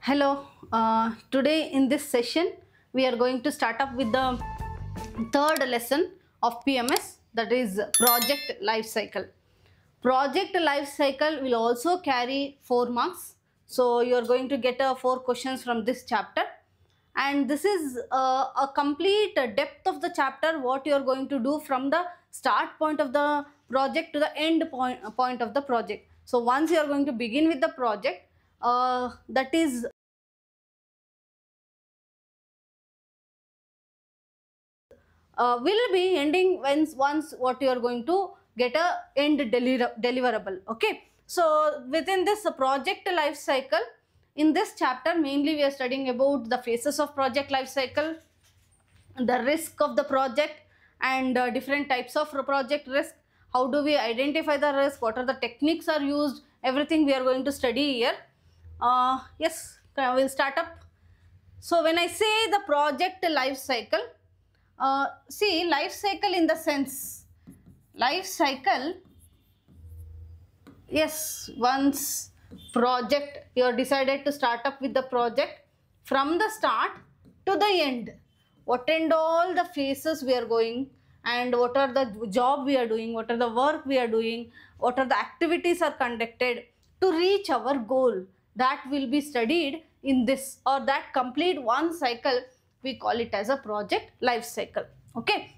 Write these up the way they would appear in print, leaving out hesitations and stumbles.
Hello, today in this session we are going to start up with the third lesson of PMS, that is project life cycle. Project life cycle will also carry 4 marks. So you are going to get 4 questions from this chapter, and this is a complete depth of the chapter, what you are going to do from the start point of the project to the end point of the project. So once you are going to begin with the project, that is will be ending once what you are going to get a end deliverable. Okay, so within this project life cycle, in this chapter mainly we are studying about the phases of project life cycle, the risk of the project, and different types of project risk. How do we identify the risk, what are the techniques are used, everything we are going to study here. Yes, we'll start up. So when I say the project life cycle, see, life cycle in the sense, life cycle, yes, once project, you are decided to start up with the project, from the start to the end, what and all the phases we are going, and what are the job we are doing, what are the work we are doing, what are the activities are conducted to reach our goal, that will be studied in this, or that complete one cycle, we call it as a project life cycle. Okay,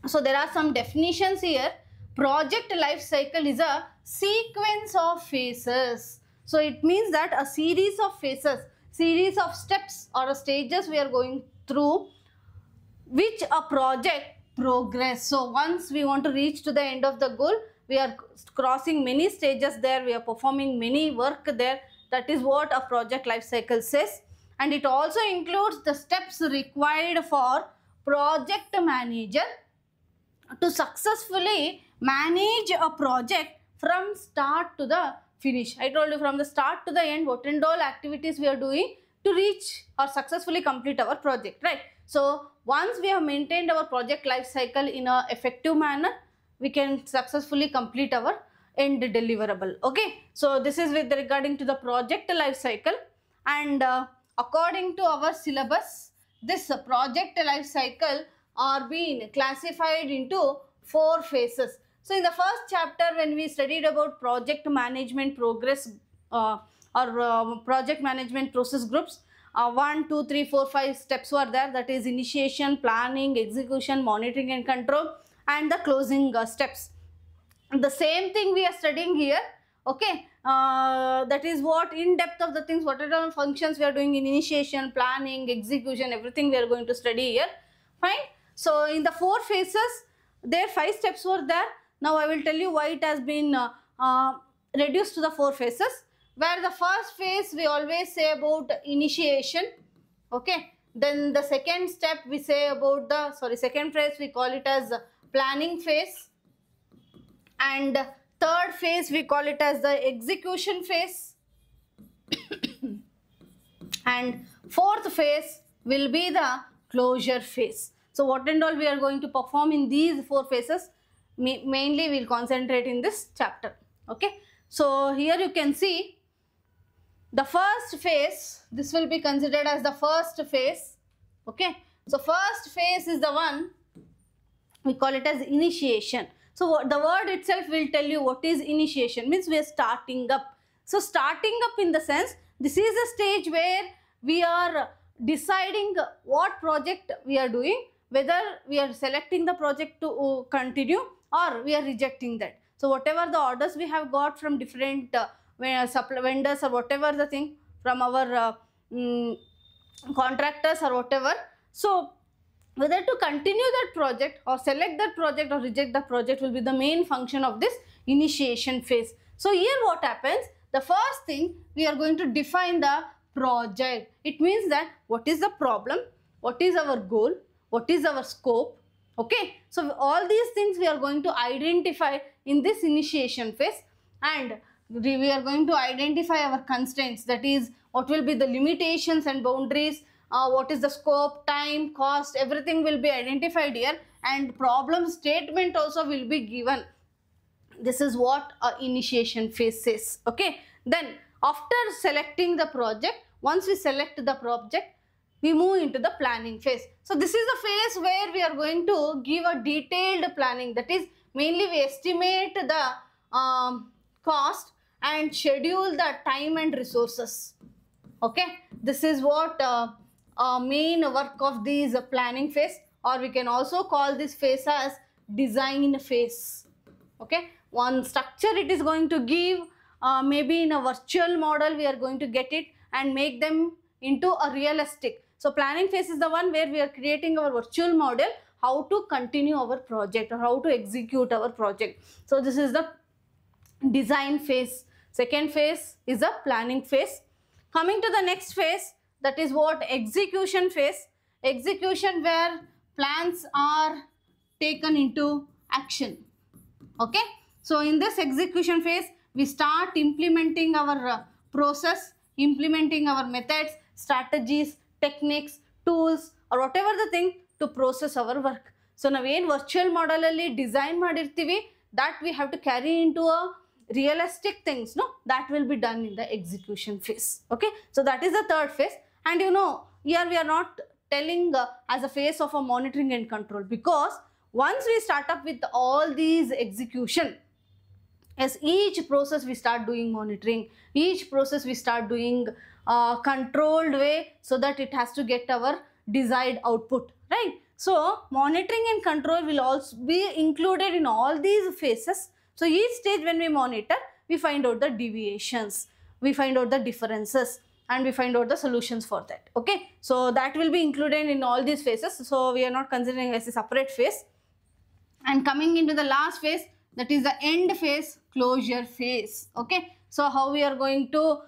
so there are some definitions here. Project life cycle is a sequence of phases. So it means that a series of phases, series of steps or stages we are going through, which a project progress. So once we want to reach to the end of the goal, we are crossing many stages there, we are performing many work there. That is what a project life cycle says. And it also includes the steps required for project manager to successfully manage a project from start to the finish. I told you, from the start to the end, what and all activities we are doing to reach or successfully complete our project, right? So once we have maintained our project life cycle in a effective manner, we can successfully complete our end deliverable. Okay, so this is with regarding to the project life cycle. And according to our syllabus, this project life cycle are being classified into 4 phases. So in the first chapter, when we studied about project management progress project management process groups, 1, 2, 3, 4, 5 steps were there. That is initiation, planning, execution, monitoring and control, and the closing steps. The same thing we are studying here. Okay, that is what in depth of the things, what are the functions we are doing in initiation, planning, execution, everything we are going to study here. Fine. So in the 4 phases, there 5 steps were there. Now I will tell you why it has been reduced to the 4 phases, where the first phase we always say about initiation. Okay, then the second step we say about the second phase we call it as planning phase, and third phase we call it as the execution phase, and fourth phase will be the closure phase. So what and all we are going to perform in these 4 phases, mainly we will concentrate in this chapter. Okay, so here you can see the first phase, this will be considered as the first phase. Okay, so first phase is the one we call it as initiation. So the word itself will tell you what is initiation, means we are starting up. So starting up in the sense, this is a stage where we are deciding what project we are doing, whether we are selecting the project to continue or we are rejecting that. So whatever the orders we have got from different vendors or whatever the thing, from our contractors or whatever, so whether to continue that project or select that project or reject the project will be the main function of this initiation phase. So here what happens, the first thing we are going to define the project. It means that what is the problem, what is our goal, what is our scope. Okay, so all these things we are going to identify in this initiation phase, and we are going to identify our constraints, that is what will be the limitations and boundaries, what is the scope, time, cost, everything will be identified here, and problem statement also will be given. This is what initiation phase says. Okay, then After selecting the project, once we select the project, we move into the planning phase. So this is the phase where we are going to give a detailed planning. That is, mainly we estimate the cost and schedule the time and resources. Okay, this is what main work of these planning phase, or we can also call this phase as design phase. Okay, one structure it is going to give, maybe in a virtual model we are going to get it and make them into a realistic. So planning phase is the one where we are creating our virtual model, how to continue our project or how to execute our project. So this is the design phase. Second phase is the planning phase. Coming to the next phase, that is what? Execution phase. Execution, where plans are taken into action. Okay, so in this execution phase, we start implementing our process, implementing our methods, strategies, techniques, tools, or whatever the thing to process our work. So now in virtual model alli design madirtivi, that we have to carry into a realistic things, no, that will be done in the execution phase. Okay, so that is the third phase. And you know, here we are not telling as a phase of a monitoring and control, because once we start up with all these execution, as each process we start doing monitoring, each process we start doing controlled way, so that it has to get our desired output, right? So monitoring and control will also be included in all these phases. So each stage when we monitor, we find out the deviations, we find out the differences, and we find out the solutions for that. Okay, so that will be included in all these phases. So we are not considering as a separate phase. And coming into the last phase, that is the end phase, closure phase. Okay, so how we are going to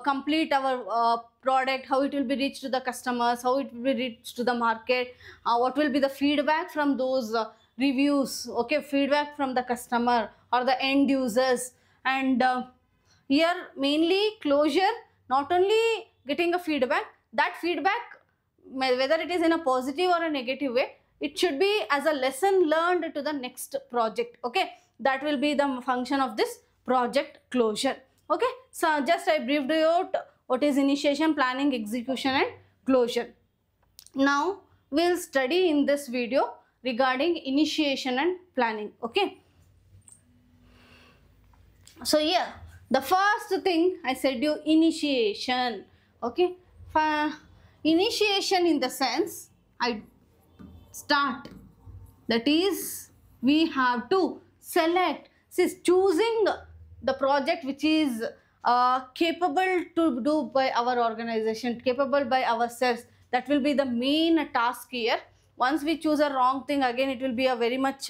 complete our product, how it will be reached to the customers, how it will be reached to the market, what will be the feedback from those reviews, okay, feedback from the customer or the end users. And here mainly closure, not only getting a feedback, that feedback, whether it is in a positive or a negative way, it should be as a lesson learned to the next project. Okay, that will be the function of this project closure. Okay, so just I briefed you out what is initiation, planning, execution and closure. Now we'll study in this video regarding initiation and planning. Okay, so here the first thing I said you, initiation. Okay, initiation in the sense I start, that is we have to select, choosing the project which is capable to do by our organization, capable by ourselves. That will be the main task here. Once we choose a wrong thing, again it will be a very much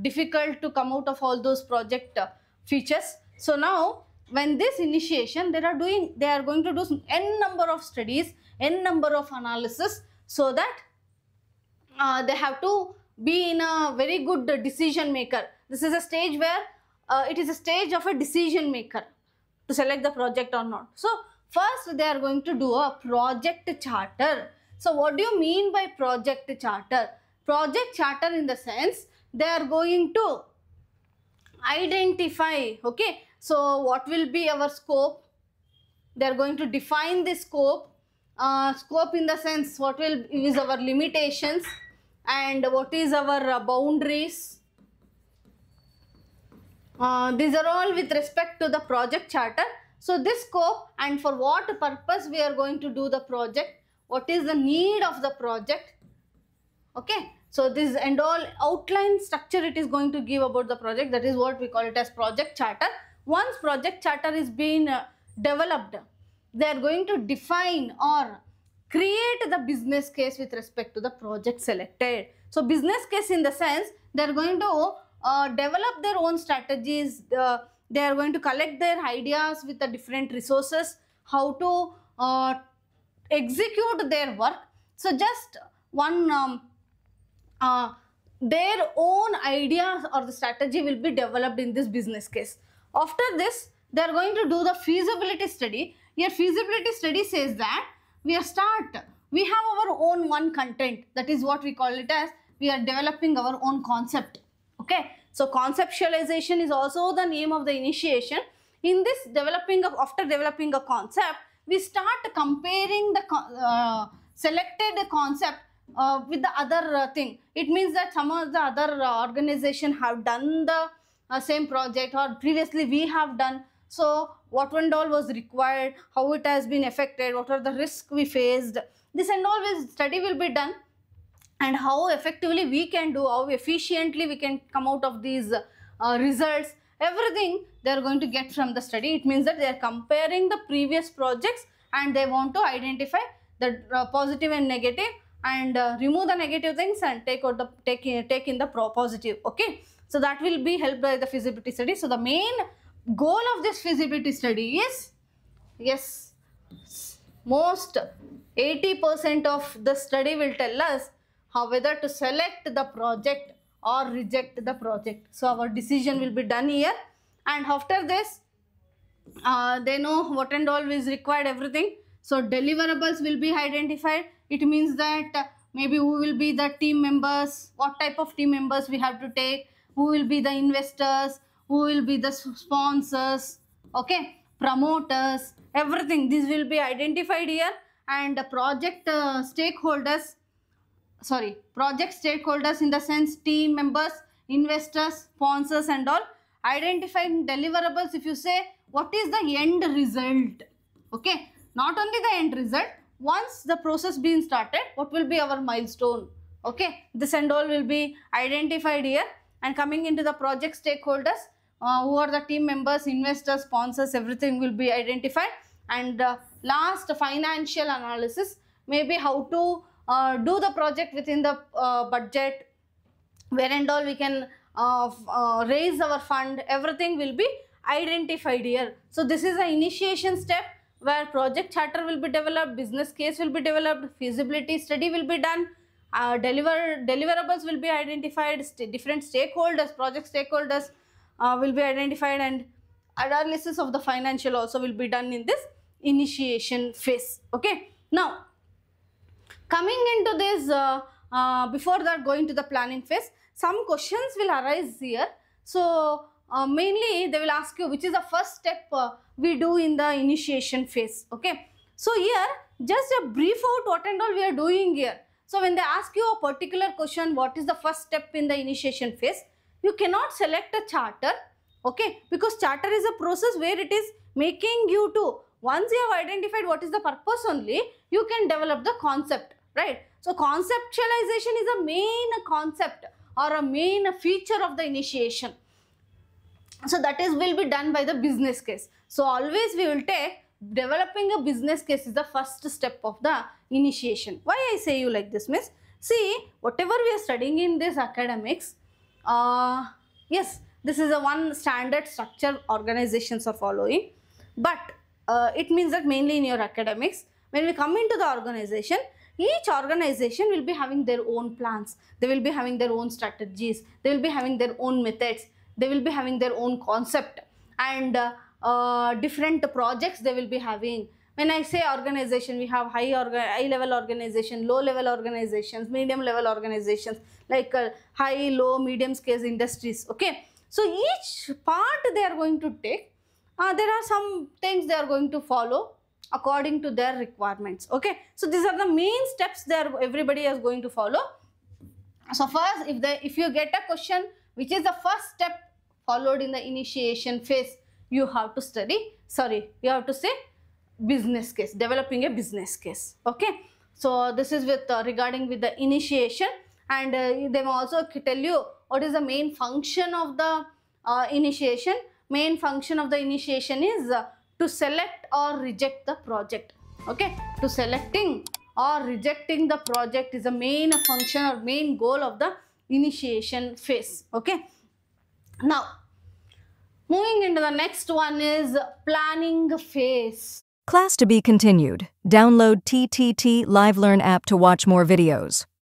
difficult to come out of all those project features. So now when this initiation, they are going to do n number of studies, n number of analysis, so that they have to be in a very good decision maker. This is a stage where it is a stage of a decision maker to select the project or not. So first they are going to do a project charter. So what do you mean by project charter? Project charter in the sense they are going to identify, okay, so what will be our scope. They are going to define the scope. Scope in the sense what will is our limitations and what is our boundaries. These are all with respect to the project charter. So this scope and for what purpose we are going to do the project, what is the need of the project. Okay, so this and all outline structure it is going to give about the project. That is what we call it as project charter. Once project charter is being developed, they are going to define or create the business case with respect to the project selected. So business case in the sense they are going to develop their own strategies. They are going to collect their ideas with the different resources, how to execute their work. So just one their own ideas or the strategy will be developed in this business case. After this, they are going to do the feasibility study. Your feasibility study says that we have our own one content. That is what we call it as we are developing our own concept. Okay, so conceptualization is also the name of the initiation. In this after developing a concept, we start comparing the selected concept with the other thing. It means that some of the other organization have done the same project, or previously we have done. So what and all was required, how it has been affected, what are the risks we faced. This and all study will be done, and how effectively we can do, how efficiently we can come out of these results. Everything they are going to get from the study. It means that they are comparing the previous projects and they want to identify the positive and negative, and remove the negative things and take in the positive. Okay, so that will be helped by the feasibility study. So the main goal of this feasibility study is, yes, most 80% of the study will tell us how whether to select the project or reject the project. So our decision will be done here, and after this they know what and all is required, everything. So deliverables will be identified. It means that maybe who will be the team members, what type of team members we have to take, who will be the investors, who will be the sponsors, okay, promoters, everything. This will be identified here. And the project stakeholders in the sense team members, investors, sponsors and all. Identifying deliverables, if you say what is the end result, okay, not only the end result, once the process being started, what will be our milestone, okay, this and all will be identified here. And coming into the project stakeholders, who are the team members, investors, sponsors, everything will be identified. And last, financial analysis, maybe how to do the project within the budget, where and all we can raise our fund, everything will be identified here. So this is the initiation step where project charter will be developed, business case will be developed, feasibility study will be done, deliverables will be identified, different stakeholders, project stakeholders will be identified, and analysis of the financial also will be done in this initiation phase. Okay, now coming into this, before that going to the planning phase, some questions will arise here. So mainly they will ask you which is the first step we do in the initiation phase. Okay, so here just a brief out what and all we are doing here. So when they ask you a particular question, what is the first step in the initiation phase, you cannot select a charter, okay, because charter is a process where it is making you to, once you have identified what is the purpose only, you can develop the concept, right? So conceptualization is a main concept or a main feature of the initiation. So that will be done by the business case. So always we will take developing a business case is the first step of the initiation. Why I say you like this, miss? See, whatever we are studying in this academics, yes, this is a one standard structure organizations are following, but it means that mainly in your academics, when we come into the organization, each organization will be having their own plans, they will be having their own strategies, they will be having their own methods, they will be having their own concept, and different projects they will be having. When I say organization, we have high level organization, low level organizations, medium level organizations, like high, low, medium scale industries. Okay, so each part they are going to take, there are some things they are going to follow according to their requirements. Okay, so these are the main steps there everybody is going to follow. So first, if you get a question which is the first step followed in the initiation phase, you have to you have to say business case, developing a business case. Okay, so this is with regarding with the initiation, and they will also tell you what is the main function of the initiation. Main function of the initiation is to select or reject the project. Okay, to selecting or rejecting the project is the main function or main goal of the initiation phase. Okay, now moving into the next one is planning phase. Class to be continued. Download TTT Live Learn app to watch more videos.